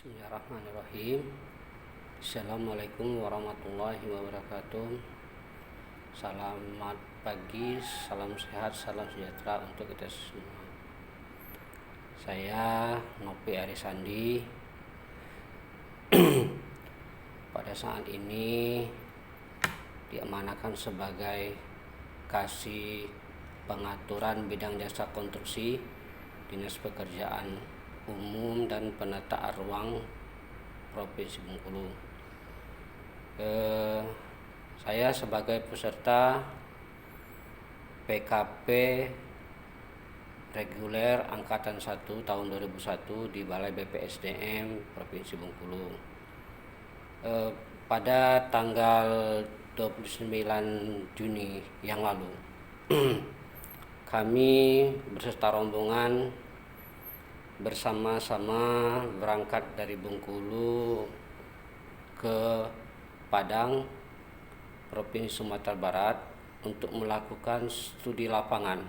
Bismillahirrahmanirrahim. Assalamualaikum warahmatullahi wabarakatuh. Selamat pagi, salam sehat, salam sejahtera untuk kita semua. Saya Nopi Arisandi. Pada saat ini diamanahkan sebagai Kasih Pengaturan Bidang Jasa Konstruksi Dinas Pekerjaan Umum dan Penataan Ruang Provinsi Bengkulu. Saya sebagai peserta PKP reguler angkatan 1 tahun 2001 di Balai BPSDM Provinsi Bengkulu. Pada tanggal 29 Juni yang lalu kami beserta rombongan bersama-sama berangkat dari Bengkulu ke Padang, Provinsi Sumatera Barat untuk melakukan studi lapangan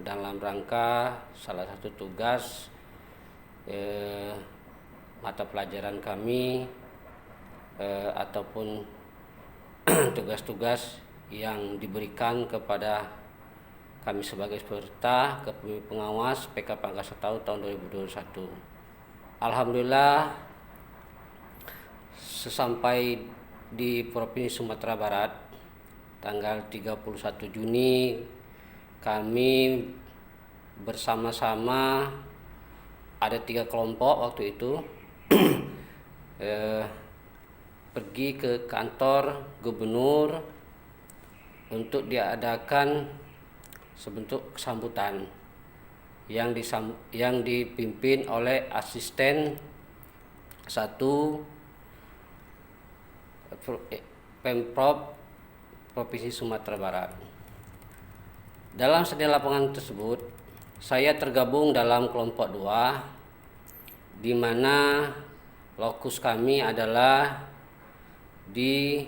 dalam rangka salah satu tugas mata pelajaran kami ataupun tugas-tugas yang diberikan kepada kami sebagai peserta kepemimpinan pengawas PKP Angkasa tahun 2021. Alhamdulillah, sesampai di Provinsi Sumatera Barat tanggal 31 Juni kami bersama-sama ada 3 kelompok waktu itu pergi ke kantor gubernur untuk diadakan sebentuk kesambutan yang dipimpin oleh asisten 1 Pemprov Provinsi Sumatera Barat. Dalam studi lapangan tersebut, saya tergabung dalam kelompok 2, di mana lokus kami adalah di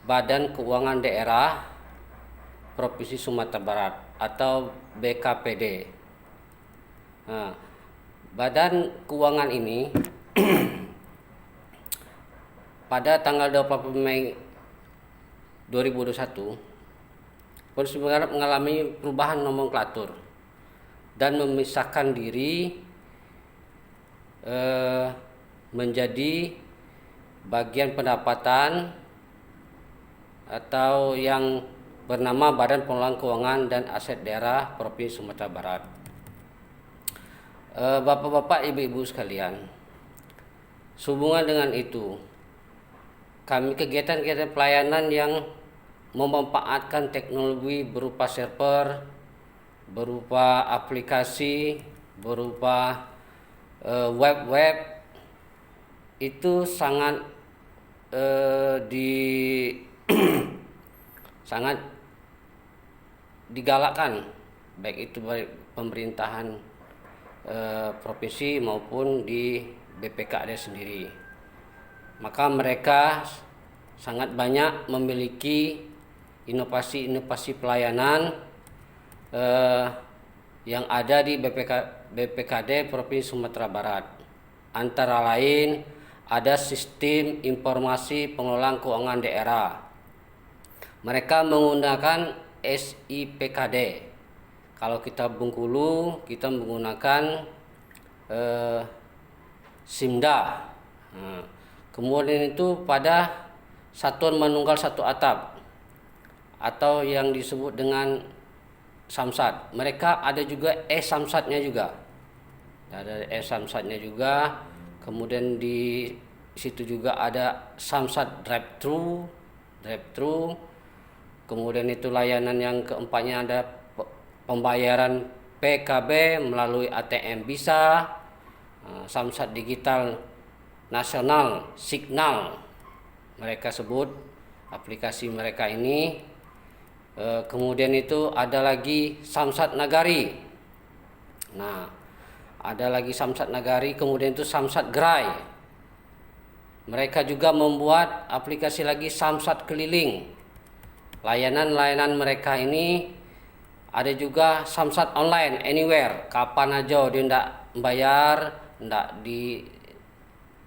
Badan Keuangan Daerah Provinsi Sumatera Barat atau BKPD. Nah, Badan Keuangan ini pada tanggal 20 Mei 2021 Provinsi Barat mengalami perubahan nomenklatur dan memisahkan diri menjadi bagian pendapatan atau yang bernama Badan Pengelolaan Keuangan dan Aset Daerah Provinsi Sumatera Barat. Bapak-bapak, ibu-ibu sekalian, sehubungan dengan itu, kami kegiatan-kegiatan pelayanan yang memanfaatkan teknologi berupa server, berupa aplikasi, berupa web itu sangat sangat digalakkan, baik itu baik pemerintahan provinsi maupun di BPKD sendiri. Maka mereka sangat banyak memiliki inovasi-inovasi pelayanan yang ada di BPKD Provinsi Sumatera Barat. Antara lain ada sistem informasi pengelolaan keuangan daerah. Mereka menggunakan SIPKD. Kalau kita Bengkulu, kita menggunakan SIMDA. Nah, kemudian itu pada satuan manunggal satu atap atau yang disebut dengan Samsat. Mereka ada juga Samsatnya juga. Ada Samsatnya juga. Kemudian di situ juga ada Samsat drive-thru. Kemudian itu layanan yang keempatnya ada pembayaran PKB melalui ATM bisa, Samsat Digital Nasional Signal mereka sebut aplikasi mereka ini. Kemudian itu ada lagi Samsat Nagari. Nah, ada lagi Samsat Nagari, kemudian itu Samsat Gerai. Mereka juga membuat aplikasi lagi Samsat Keliling. Layanan-layanan mereka ini ada juga Samsat online anywhere, kapan aja dia ndak bayar, ndak di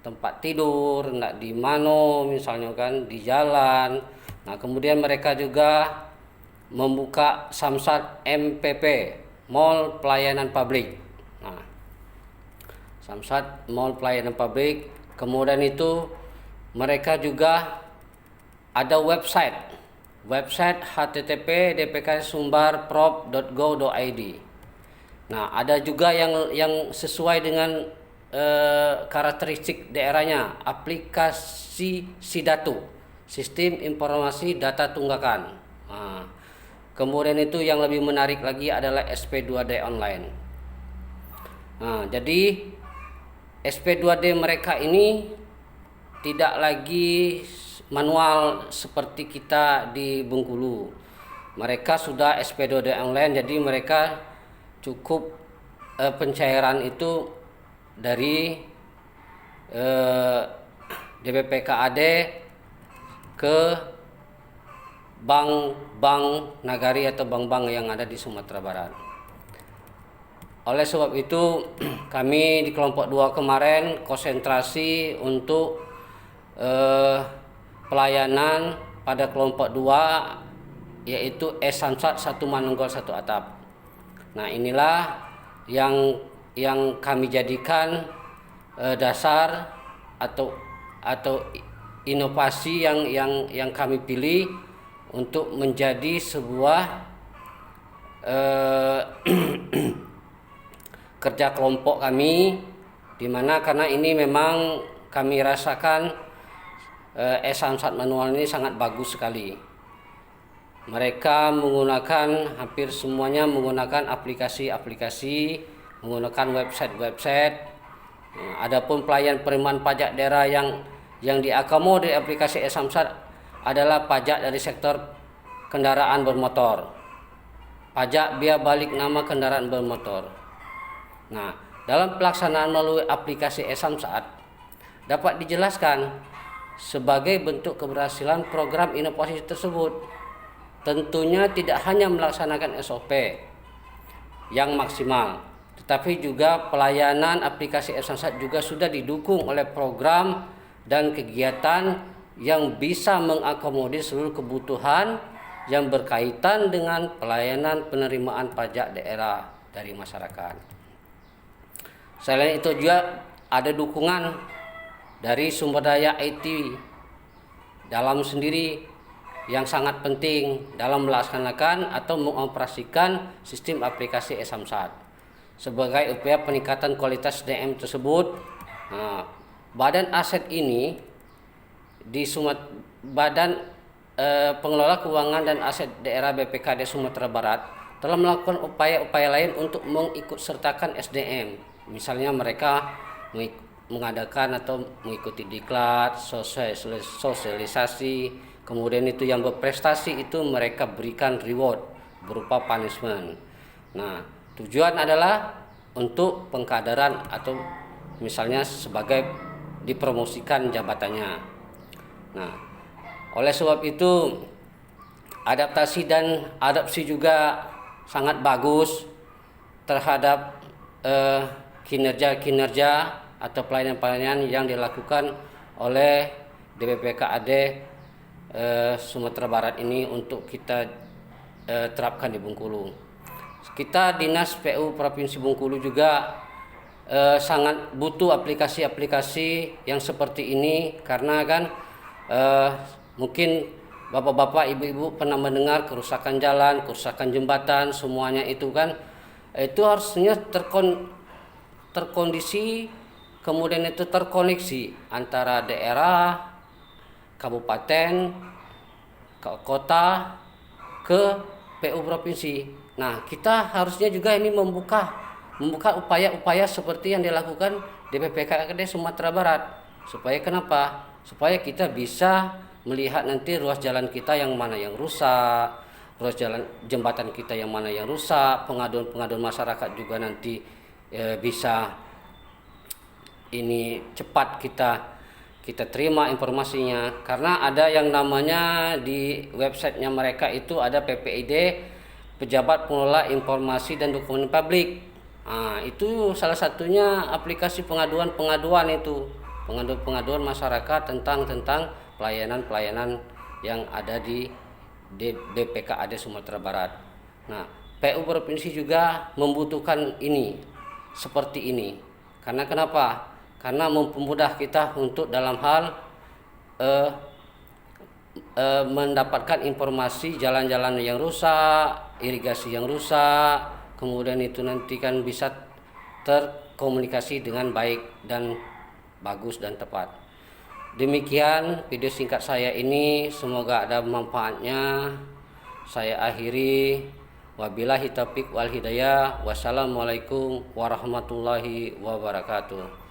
tempat tidur, ndak di mano misalnya kan, di jalan. Nah kemudian mereka juga membuka Samsat MPP, Mall Pelayanan Publik. Nah, Samsat Mall Pelayanan Publik. Kemudian itu mereka juga ada website http://dpksumbarprov.go.id. Nah, ada juga yang sesuai dengan karakteristik daerahnya, aplikasi SIDATU, Sistem Informasi Data Tunggakan. Nah, kemudian itu yang lebih menarik lagi adalah SP2D online. Nah, jadi SP2D mereka ini tidak lagi manual seperti kita di Bengkulu. Mereka sudah SP2D online, jadi mereka cukup pencairan itu dari DBPKAD ke bank-bank nagari atau bank-bank yang ada di Sumatera Barat. Oleh sebab itu kami di kelompok 2 kemarin konsentrasi untuk pelayanan pada kelompok 2, yaitu Samsat 1 Manunggal 1 Atap. Nah inilah yang kami jadikan dasar atau inovasi yang kami pilih untuk menjadi sebuah kerja kelompok kami, dimana karena ini memang kami rasakan Samsat manual ini sangat bagus sekali. Mereka menggunakan, hampir semuanya menggunakan aplikasi-aplikasi, menggunakan website. Adapun pelayan penerimaan pajak daerah yang diakomodir aplikasi Samsat adalah pajak dari sektor kendaraan bermotor, pajak biaya balik nama kendaraan bermotor. Nah, dalam pelaksanaan melalui aplikasi Samsat dapat dijelaskan sebagai bentuk keberhasilan program inovasi tersebut. Tentunya tidak hanya melaksanakan SOP yang maksimal, tetapi juga pelayanan aplikasi Samsat juga sudah didukung oleh program dan kegiatan yang bisa mengakomodir seluruh kebutuhan yang berkaitan dengan pelayanan penerimaan pajak daerah dari masyarakat. Selain itu juga ada dukungan dari sumber daya IT dalam sendiri yang sangat penting dalam melaksanakan atau mengoperasikan sistem aplikasi Samsat. Sebagai upaya peningkatan kualitas SDM tersebut, badan aset ini di Badan Pengelola Keuangan dan Aset Daerah BPKD Sumatera Barat telah melakukan upaya-upaya lain untuk mengikutsertakan SDM. Misalnya mereka mengadakan atau mengikuti diklat, sosialisasi, kemudian itu yang berprestasi itu mereka berikan reward berupa punishment. Nah, tujuan adalah untuk pengkaderan atau misalnya sebagai dipromosikan jabatannya. Nah, oleh sebab itu adaptasi dan adopsi juga sangat bagus terhadap kinerja atau pelayanan-pelayanan yang dilakukan oleh DBPKAD Sumatera Barat ini untuk kita terapkan di Bengkulu. Kita Dinas PU Provinsi Bengkulu juga sangat butuh aplikasi-aplikasi yang seperti ini, karena kan mungkin bapak-bapak, ibu-ibu pernah mendengar kerusakan jalan, kerusakan jembatan, semuanya itu kan itu harusnya terkondisi, kemudian itu terkoneksi antara daerah, kabupaten, kota ke PU provinsi. Nah, kita harusnya juga ini membuka upaya-upaya seperti yang dilakukan DBPKAD Sumatera Barat. Supaya kenapa? Supaya kita bisa melihat nanti ruas jalan kita yang mana yang rusak, ruas jalan jembatan kita yang mana yang rusak, pengaduan masyarakat juga nanti bisa ini cepat kita terima informasinya, karena ada yang namanya di websitenya mereka itu ada PPID pejabat pengelola informasi dan dokumen publik. Nah, itu salah satunya aplikasi pengaduan itu, pengaduan masyarakat tentang pelayanan-pelayanan yang ada di BPKAD Sumatera Barat. Nah, PU Provinsi juga membutuhkan ini, seperti ini. Karena kenapa? Karena mempermudah kita untuk dalam hal mendapatkan informasi jalan-jalan yang rusak, irigasi yang rusak, kemudian itu nanti kan bisa terkomunikasi dengan baik dan bagus dan tepat. Demikian video singkat saya ini, semoga ada manfaatnya. Saya akhiri, wabillahi taufiq wal hidayah. Wassalamualaikum warahmatullahi wabarakatuh.